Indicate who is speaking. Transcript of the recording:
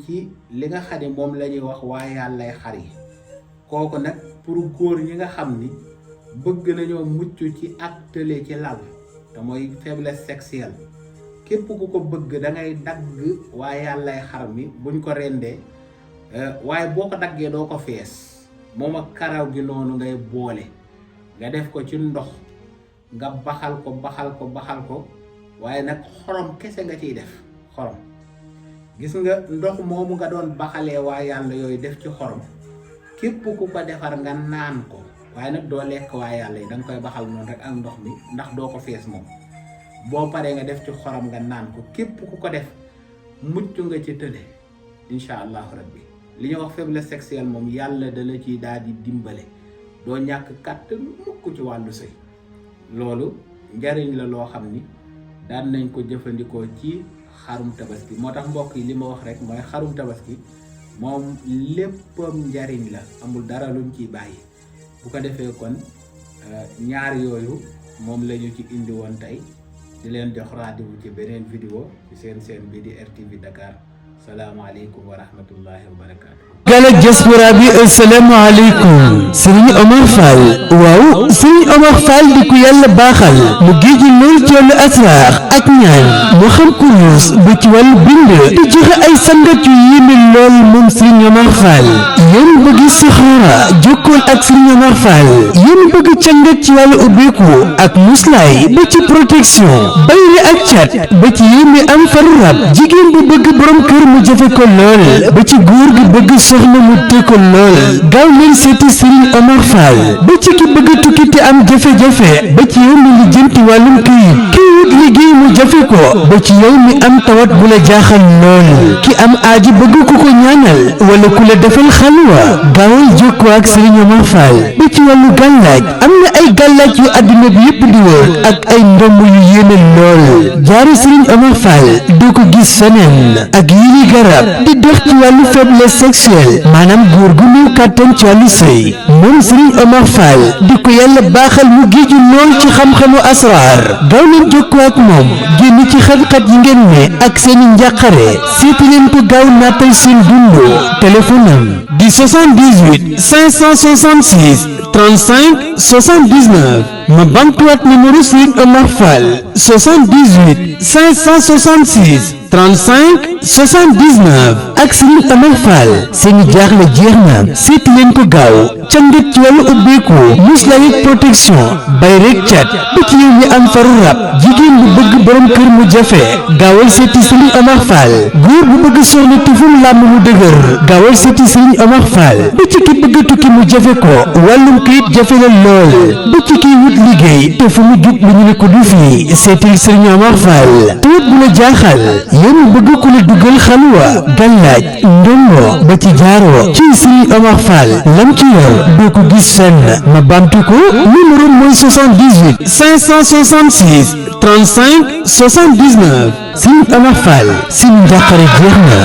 Speaker 1: ci li nga xam ne moom la ñuy wax waa yàllay xar yi kooku nag pour góor ñi nga xam ni bëgg nañoo mucc ci ak tële ci lal te mooy faiblesse sexuelle képp ku ko bëgg da ngay dagg waa yàllay xar mi buñ ko rendee waaye boo ko daggee doo ko fees moom ak karaw gi noonu ngay boole nga def ko ci ndox nga baxal ko waaye nag xorom kese nga ciy def xorom gis nga ndox moomu nga doon baxalee waa yàlla yooyu def ci xorom képp ku ko defar nga naan ko waaye nag doo lekk waa yàlla yi danga koy baxal noonu rek ak ndox mi ndax doo ko fees moom boo paree nga def ci xorom nga naan ko képp ku ko def mucc nga ci tële incha allahu rabbi li ñuy wax faiblesse sexuelle moom yàlla dala ciy daal di dimbale doo ñàkk kàttan mukk ci wàllu sëy loolu njariñ la loo xam ni daan nañ ko jëfandikoo ci xarum tabaski moo tax mbokk yi li ma wax rek mooy xarum tabaski moom léppam njariñ la amul dara luñ ciy bàyyi bu ko defee kon ñaar yooyu moom la ñu ci indi woon tey di leen jox rendez-vous ci beneen vidéo ci seen bi di RTV Dakar salaamaaleykum wa rahmatullahi wa barakaatu.
Speaker 2: gala diaspora bi asalaamaaleykum Serigne Omar Fall waaw Serigne Omar Fall di ku yàlla baaxal mu géeju lool ci wàllu asraar ak ñaan moo xam kurus ba ci wàllu bind di joxe ay sangat yu yéeme lool moom Serigne Omar Fall yéen bëgg sixaara jokkool ak Serigne Omar Fall yéen bëgg cangat ci wàllu ubbeeku ak muslaay ba ci protection bayri ak cat ba ci yéeme am faru rab jigéen bu bëgg borom kër mu jafe ko lool ba ci góor gi bëgg soxna mu teko lool gaaw leen seeti Serigne Omar Fall ba ci ki bëgg tukki te am jafe-jafe ba ci yow mi li jënti wàllum këyit kii wut liggéey mu jafe ko ba ci yow mi am tawat bu la jaaxal lool ki am aaji bëgg ku ko ñaanal wala ku la defal xalwa gaawal jokkoo ak Serigne Omar Fall ba ci wàllu gàllaaj am na ay gàllaaj yu àdduna bi yépp di wër ak ay ndomb yu yéeme lool jaaru Serigne Omar Fall doo ko gis feneen ak yii garab di dox ci wàllu faiblesse sexuelle maanaam góor gu néew kàttan ci wàllu sëy moom Serigne Omar Fall di ko yàlla baaxal mu géeju lool ci xam-xamu asraar gaaw leen jokkoo ak moom génn ci xat-xat yi ngeen ne ak seeni njàqare seeti leen ko gaaw naatal seen dund téléphone am di 78 566 35 79 ma bamtuwaat numéro Serigne Omar Fall 78 566 35 79 ak Serigne Omar Fall seeni jaaxle jeex na seeti leen ko gaaw cangat ci wàllu ubbeeku muslaay ak protection bay rek cat ba ci yow mi am faru rab jigéen bu bëgg borom kër mu jafe gaawal seeti Serigne Omar Fall góor bu bëgg soxna tuful làmb mu dëgër gaawal seeti Serigne Omar Fall ba ci ki bëgg tukki mu jafe ko wàllum kayit jafe la lool ba ci kiy wut liggéey te fu mu jub lu ñu ne ko du fii seeti Serigne Omar Fall te wut bu la jaaxal yéen bëgg ku la dugal xalwa gàllaaj ndongo ba ci jaaroo ci Serigne Omar Fall lam ci yor doo ko gis fenn ma bamtu ko numéro mooy 78 566 35 79 Serigne Omar Fall seen njàqare jeex na